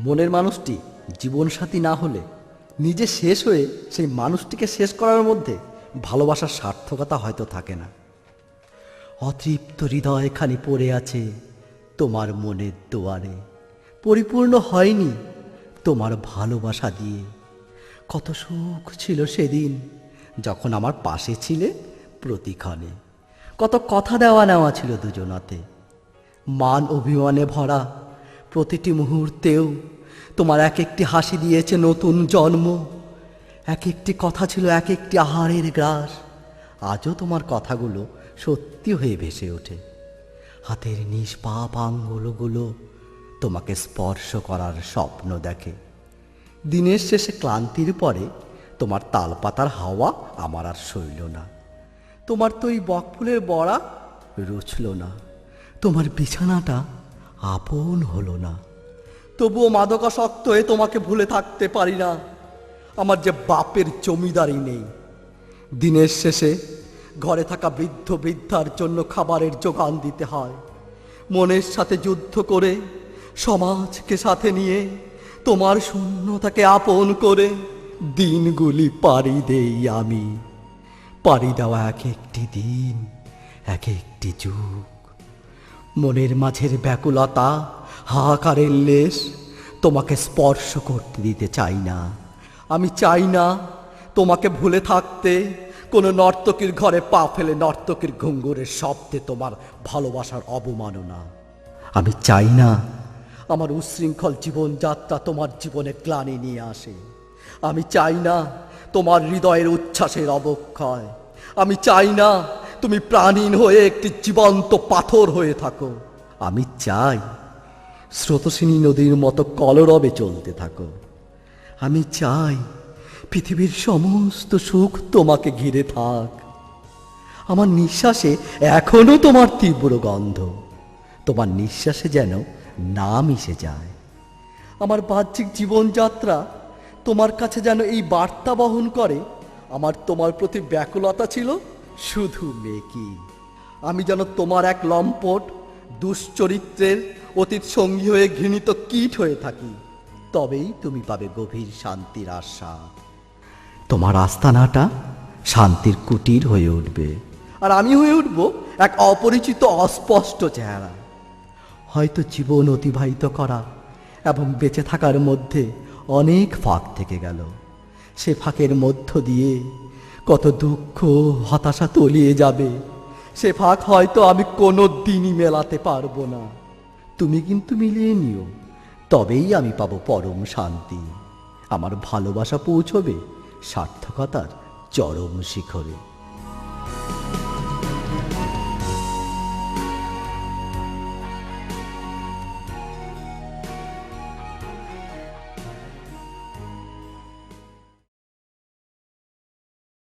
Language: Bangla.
মনের মানুষটি জীবনসাথী না হলে নিজে শেষ হয়ে সেই মানুষটিকে শেষ করার মধ্যে ভালোবাসার সার্থকতা হয়তো থাকে না। অতৃপ্ত হৃদয়খানি পড়ে আছে তোমার মনের দুয়ারে, পরিপূর্ণ হয়নি তোমার ভালোবাসা দিয়ে। কত সুখ ছিল সেদিন যখন আমার পাশে ছিলে প্রতিক্ষণে, কত কথা দেওয়া নেওয়া ছিল দুজনাতে। মান অভিমানে ভরা প্রতিটি মুহূর্তেও তোমার এক একটি হাসি দিয়েছে নতুন জন্ম, এক একটি কথা ছিল এক একটি আহারের গ্রাস। আজও তোমার কথাগুলো সত্যি হয়ে ভেসে ওঠে। হাতের নিষ্পাপ আঙ্গুলগুলো তোমাকে স্পর্শ করার স্বপ্ন দেখে। দিনের শেষে ক্লান্তির পরে তোমার তালপাতার হাওয়া আমার আর সইল না। তোমার তো এই বকফুলের বড়া রুচল না, তোমার বিছানাটা আপন হলো না। তবুও মাদকাসক্ত হয়ে তোমাকে ভুলে থাকতে পারি না। আমার যে বাপের জমিদারি নেই, দিনের শেষে ঘরে থাকা বৃদ্ধ বৃদ্ধার জন্য খাবারের যোগান দিতে হয়। মনের সাথে যুদ্ধ করে, সমাজকে সাথে নিয়ে, তোমার শূন্যতাকে আপন করে দিনগুলি পাড়ি দেই আমি। পাড়ি দেওয়া এক একটি দিন, এক একটি যুগ। মনের মাঝের ব্যাকুলতা, হাহাকারের লেশ তোমাকে স্পর্শ করতে দিতে চাই না। আমি চাই না তোমাকে ভুলে থাকতে, কোনো নর্তকীর ঘরে পা ফেলে নর্তকীর ঘুঙ্গুরের শব্দে তোমার ভালোবাসার অবমাননা। আমি চাই না আমার উচ্ছৃঙ্খল জীবনযাত্রা তোমার জীবনে গ্লানি নিয়ে আসে। আমি চাই না তোমার হৃদয়ের উচ্ছ্বাসের অবক্ষয়। আমি চাই না তুমি প্রাণহীন হয়ে একটি জীবন্ত পাথর হয়ে থাকো। আমি চাই স্রোতস্বিনী নদীর মতো কলরবে চলতে থাকো। আমি চাই পৃথিবীর সমস্ত সুখ তোমাকে ঘিরে থাক। আমার নিঃশ্বাসে এখনো তোমার তীব্র গন্ধ, তোমার নিঃশ্বাসে যেন না মিশে যায়। আমার বাহ্যিক জীবনযাত্রা তোমার কাছে যেন এই বার্তা বহন করে, আমার তোমার প্রতি ব্যাকুলতা ছিল শুধু মেকি। আমি যেন তোমার এক লম্পট দুশ্চরিত্রের অতীত সঙ্গী হয়ে ঘৃণিত কীট হয়ে থাকি। তবেই তুমি পাবে গভীর শান্তির আস্বাদ। তোমার আস্তানাটা শান্তির কুটির হয়ে উঠবে, আর আমি হয়ে উঠব এক অপরিচিত অস্পষ্ট চেহারা। হয়তো জীবন অতিবাহিত করা এবং বেঁচে থাকার মধ্যে অনেক ফাঁক থেকে গেল। সে ফাঁকের মধ্য দিয়ে কত দুঃখ হতাশা তলিয়ে যাবে। সে ফাঁক হয়তো আমি কোনো দিনই মেলাতে পারবো না। তুমি কিন্তু মিলিয়ে নিও, তবেই আমি পাবো পরম শান্তি। আমার ভালোবাসা পৌঁছবে সার্থকতার চরম শিখরে।